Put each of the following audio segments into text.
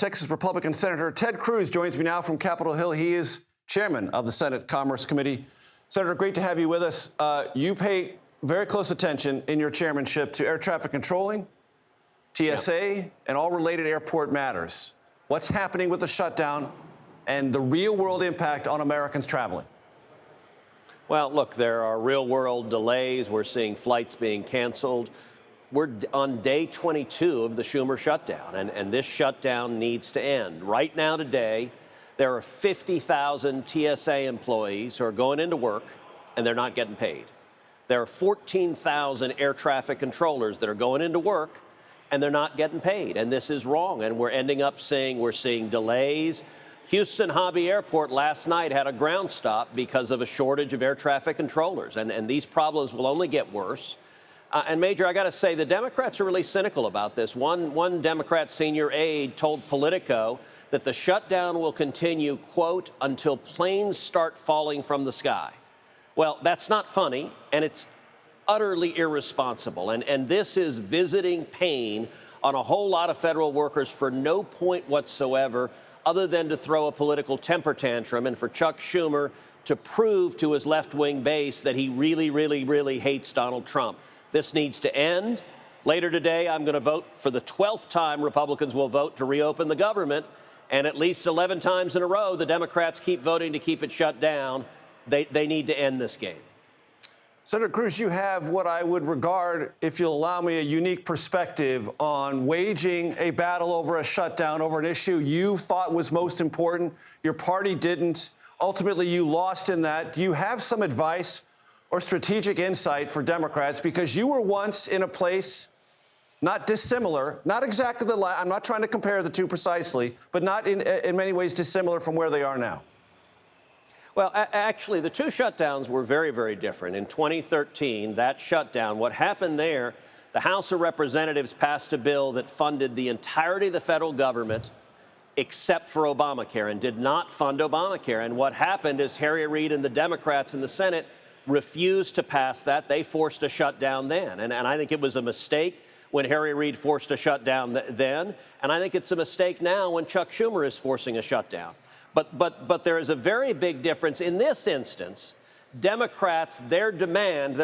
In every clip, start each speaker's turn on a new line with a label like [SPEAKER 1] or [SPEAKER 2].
[SPEAKER 1] Texas Republican Senator Ted Cruz joins me now from Capitol Hill. He is chairman of the Senate Commerce Committee. Senator, great to have you with us. You pay very close attention in your chairmanship to air traffic controlling, TSA, and all related airport matters. What's happening with the shutdown and the real-world impact on Americans traveling?
[SPEAKER 2] Well, look, there are real-world delays. We're seeing flights being canceled. We're on day 22 of the Schumer shutdown, and this shutdown needs to end. Right now, today, there are 50,000 TSA employees who are going into work, and they're not getting paid. There are 14,000 air traffic controllers that are going into work, and they're not getting paid. And this is wrong, and we're ending up we're seeing delays. Houston Hobby Airport last night had a ground stop because of a shortage of air traffic controllers, and these problems will only get worse. And Major, I got to say, the Democrats are really cynical about this. One Democrat senior aide told Politico that the shutdown will continue, quote, until planes start falling from the sky. Well, that's not funny, and it's utterly irresponsible. And this is visiting pain on a whole lot of federal workers for no point whatsoever other than to throw a political temper tantrum and for Chuck Schumer to prove to his left-wing base that he really, really, really hates Donald Trump. This needs to end. Later today, I'm going to vote for the 12th time Republicans will vote to reopen the government. And at least 11 times in a row, the Democrats keep voting to keep it shut down. They need to end this game.
[SPEAKER 1] Senator Cruz, you have what I would regard, if you'll allow me, a unique perspective on waging a battle over a shutdown, over an issue you thought was most important. Your party didn't. Ultimately, you lost in that. Do you have some advice or strategic insight for Democrats? Because you were once in a place not dissimilar, not exactly I'm not trying to compare the two precisely, but not in many ways dissimilar from where they are now.
[SPEAKER 2] Well, actually, the two shutdowns were very, very different. In 2013, that shutdown, what happened there, the House of Representatives passed a bill that funded the entirety of the federal government except for Obamacare and did not fund Obamacare. And what happened is Harry Reid and the Democrats in the Senate refused to pass that. They forced a shutdown then. And I think it was a mistake when Harry Reid forced a shutdown then. And I think it's a mistake now when Chuck Schumer is forcing a shutdown. But there is a very big difference. In this instance, Democrats, their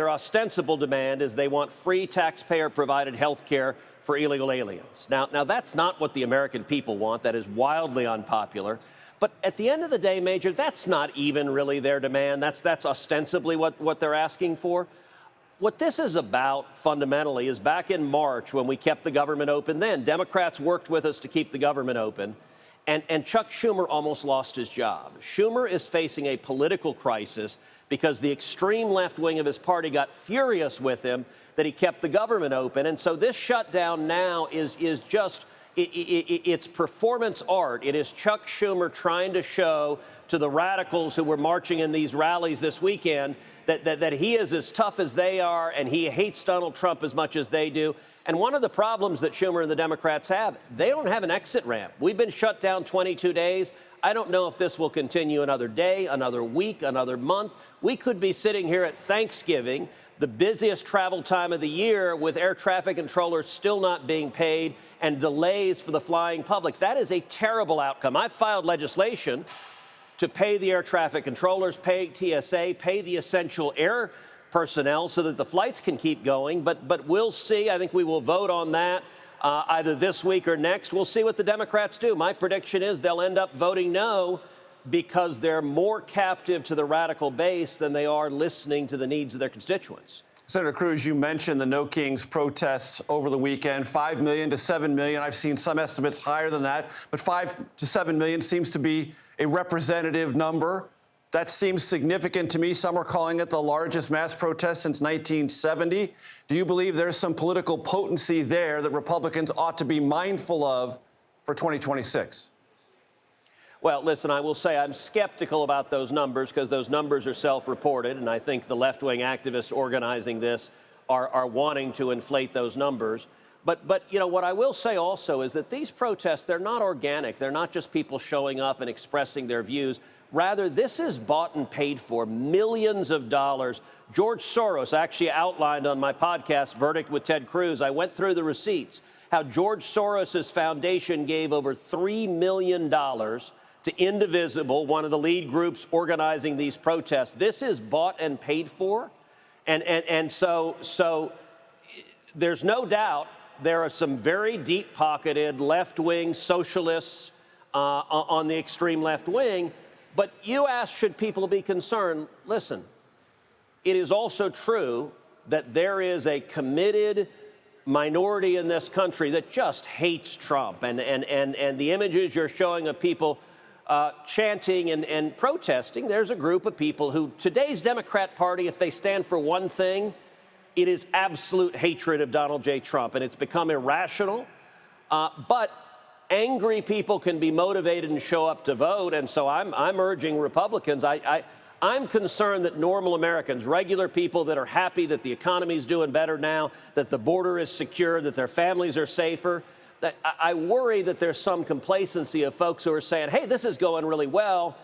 [SPEAKER 2] ostensible demand is they want free taxpayer-provided health care for illegal aliens. Now, that's not what the American people want. That is wildly unpopular. But at the end of the day, Major, that's not even really their demand. That's ostensibly what they're asking for. What this is about fundamentally is back in March when we kept the government open then, Democrats worked with us to keep the government open, and Chuck Schumer almost lost his job. Schumer is facing a political crisis because the extreme left wing of his party got furious with him that he kept the government open. And so this shutdown now is just it's performance art. It is Chuck Schumer trying to show to the radicals who were marching in these rallies this weekend that he is as tough as they are and he hates Donald Trump as much as they do. And one of the problems that Schumer and the Democrats have, they don't have an exit ramp. We've been shut down 22 days. I don't know if this will continue another day, another week, another month. We could be sitting here at Thanksgiving, the busiest travel time of the year, with air traffic controllers still not being paid and delays for the flying public. That is a terrible outcome. I filed legislation to pay the air traffic controllers, pay TSA, pay the essential air personnel so that the flights can keep going. But we'll see. I think we will vote on that either this week or next. We'll see what the Democrats do. My prediction is they'll end up voting no because they're more captive to the radical base than they are listening to the needs of their constituents.
[SPEAKER 1] Senator Cruz, you mentioned the No Kings protests over the weekend, 5 million to 7 million. I've seen some estimates higher than that, but 5 to 7 million seems to be a representative number. That seems significant to me. Some are calling it the largest mass protest since 1970. Do you believe there's some political potency there that Republicans ought to be mindful of for 2026?
[SPEAKER 2] Well, listen, I will say I'm skeptical about those numbers because those numbers are self-reported, and I think the left-wing activists organizing this are wanting to inflate those numbers. But you know, what I will say also is that these protests, they're not organic. They're not just people showing up and expressing their views. Rather, this is bought and paid for, millions of dollars. George Soros actually outlined on my podcast, Verdict with Ted Cruz, I went through the receipts. how George Soros' foundation gave over $3 million to Indivisible, one of the lead groups organizing these protests. This is bought and paid for. And so there's no doubt there are some very deep-pocketed left-wing socialists on the extreme left wing. But you ask, should people be concerned? Listen, it is also true that there is a committed minority in this country that just hates Trump. And the images you're showing of people chanting and protesting, there's a group of people who, today's Democrat Party, if they stand for one thing, it is absolute hatred of Donald J. Trump. And it's become irrational. But angry people can be motivated and show up to vote. And so I'm urging Republicans. I'm concerned that normal Americans, regular people that are happy that the economy is doing better now, that the border is secure, that their families are safer, that I worry that there's some complacency of folks who are saying, hey, this is going really well.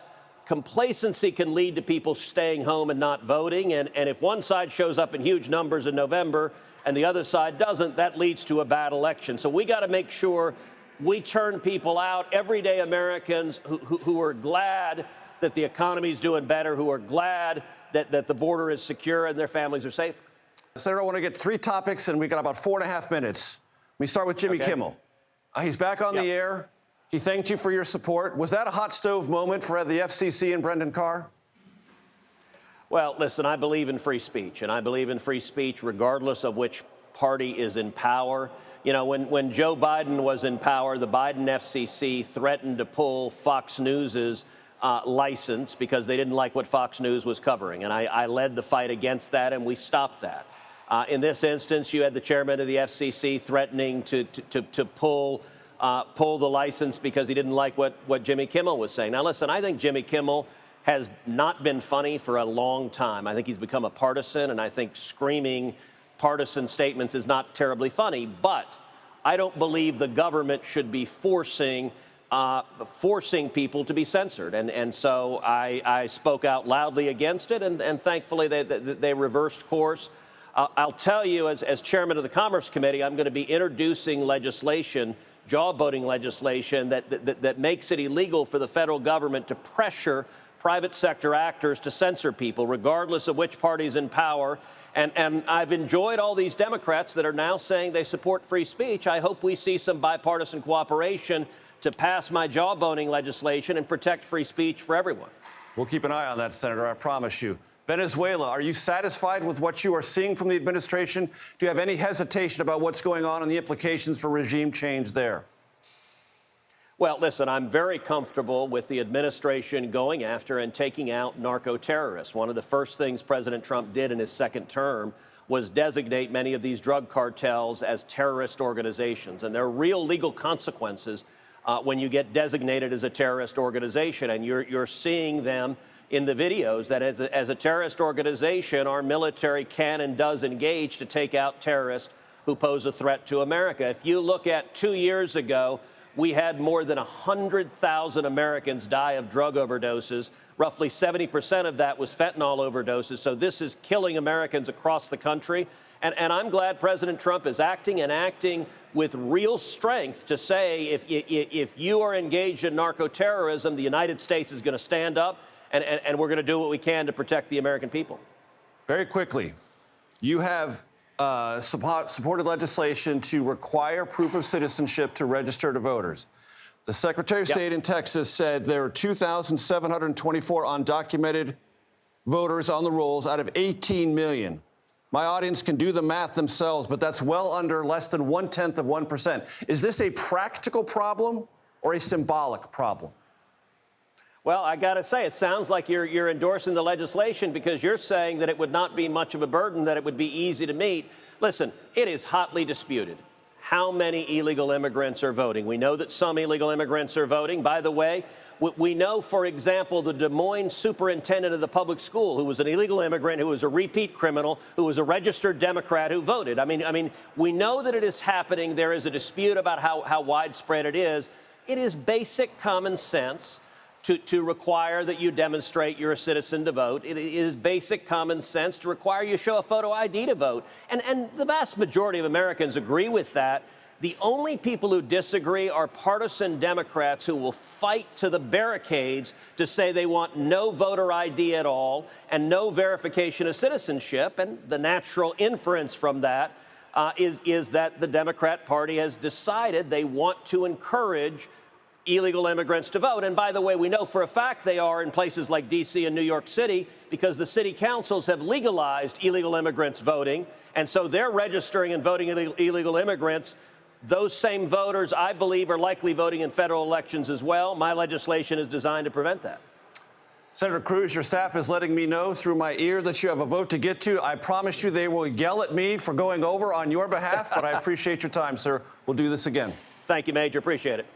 [SPEAKER 2] Complacency can lead to people staying home and not voting. And if one side shows up in huge numbers in November and the other side doesn't, that leads to a bad election. So we got to make sure we turn people out, everyday Americans who are glad that the economy is doing better, who are glad that the border is secure and their families are safe.
[SPEAKER 1] Senator, I want to get three topics, and we got about 4.5 minutes. We start with Jimmy Kimmel. He's back on the air. He thanked you for your support. Was that a hot stove moment for the FCC and Brendan Carr?
[SPEAKER 2] Well, listen, I believe in free speech, and I believe in free speech regardless of which party is in power. You know, when Joe Biden was in power, the Biden FCC threatened to pull Fox News's license because they didn't like what Fox News was covering. And I led the fight against that, and we stopped that. In this instance, you had the chairman of the FCC threatening to pull the license because he didn't like what Jimmy Kimmel was saying. Now, listen, I think Jimmy Kimmel has not been funny for a long time. I think he's become a partisan, and I think screaming partisan statements is not terribly funny. But I don't believe the government should be forcing people to be censored. And so I spoke out loudly against it, and thankfully they reversed course. I'll tell you, as chairman of the Commerce Committee, I'm going to be introducing legislation, jawboning legislation, that makes it illegal for the federal government to pressure private sector actors to censor people, regardless of which party's in power. And I've enjoyed all these Democrats that are now saying they support free speech. I hope we see some bipartisan cooperation to pass my jawboning legislation and protect free speech for everyone.
[SPEAKER 1] We'll keep an eye on that, Senator, I promise you. Venezuela, are you satisfied with what you are seeing from the administration? Do you have any hesitation about what's going on and the implications for regime change there?
[SPEAKER 2] Well, listen, I'm very comfortable with the administration going after and taking out narco-terrorists. One of the first things President Trump did in his second term was designate many of these drug cartels as terrorist organizations. And there are real legal consequences when you get designated as a terrorist organization. And you're seeing them in the videos that as a terrorist organization, our military can and does engage to take out terrorists who pose a threat to America. If you look at 2 years ago, we had more than 100,000 Americans die of drug overdoses. Roughly 70% of that was fentanyl overdoses. So this is killing Americans across the country. And I'm glad President Trump is acting with real strength to say if you are engaged in narco-terrorism, the United States is going to stand up and we're going to do what we can to protect the American people.
[SPEAKER 1] Very quickly, you have supported legislation to require proof of citizenship to register to voters. The Secretary of State in Texas said there are 2,724 undocumented voters on the rolls out of 18 million. My audience can do the math themselves, but that's well under less than 0.1%. Is this a practical problem or a symbolic problem?
[SPEAKER 2] Well, I got to say, it sounds like you're endorsing the legislation because you're saying that it would not be much of a burden, that it would be easy to meet. Listen, it is hotly disputed how many illegal immigrants are voting. We know that some illegal immigrants are voting. By the way, we know, for example, the Des Moines superintendent of the public school, who was an illegal immigrant, who was a repeat criminal, who was a registered Democrat who voted. I mean, we know that it is happening. There is a dispute about how widespread it is. It is basic common sense to require that you demonstrate you're a citizen to vote. It is basic common sense to require you show a photo ID to vote. And the vast majority of Americans agree with that. The only people who disagree are partisan Democrats who will fight to the barricades to say they want no voter ID at all and no verification of citizenship. And the natural inference from that is that the Democrat Party has decided they want to encourage illegal immigrants to vote. And by the way, we know for a fact they are in places like D.C. and New York City because the city councils have legalized illegal immigrants voting. And so they're registering and voting illegal immigrants. Those same voters, I believe, are likely voting in federal elections as well. My legislation is designed to prevent that.
[SPEAKER 1] Senator Cruz, your staff is letting me know through my ear that you have a vote to get to. I promise you they will yell at me for going over on your behalf, but I appreciate your time, sir. We'll do this again.
[SPEAKER 2] Thank you, Major. Appreciate it.